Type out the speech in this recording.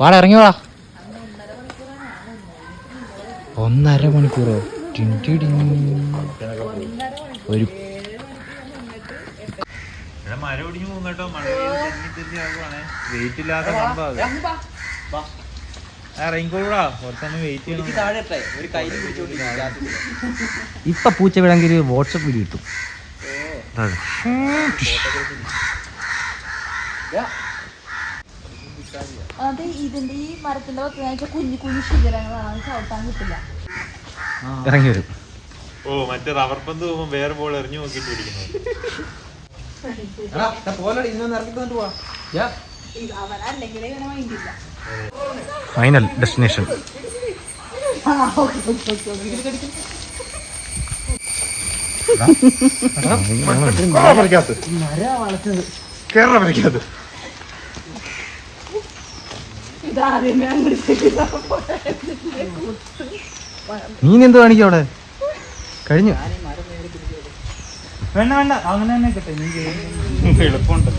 വാടാ ഇറങ്ങിയോടാ. 1.5 മണിക്കൂറോ? ഒരു മരം ഒടിഞ്ഞു പോകും കേട്ടോ. മഴ വെയിറ്റ് ഇല്ലാത്ത സംഭവം. ഇറങ്ങിക്കോളൂടാ, കുറച്ചൊന്നും വെയിറ്റ് ചെയ്യണം. ഇപ്പൊ പൂച്ച വിടാങ്കിൽ വാട്സപ്പ് വീഡിയോ കിട്ടും. അത് ഇതിന്റെ ഈ മരത്തിന്റെ കുഞ്ഞു കുഞ്ഞു ശിഖരങ്ങളാണ്, ചവിട്ടാൻ കിട്ടില്ല. ഇറങ്ങി വരും. ഓ മറ്റേ റബ്ബർ പന്ത് പോകുമ്പോ വേറെ ബോൾ എറിഞ്ഞു നോക്കിട്ട് പിടിക്കുന്നു. അവനല്ലെങ്കിലേ ഇങ്ങനെ മൈൻഡില്ല. Final destination. നീ എന്തോ കാണിക്കും അവിടെ? കഴിഞ്ഞു. വേണ്ട വേണ്ട, അങ്ങനെ തന്നെ കിട്ടെ. നീ എളുപ്പമുണ്ട്.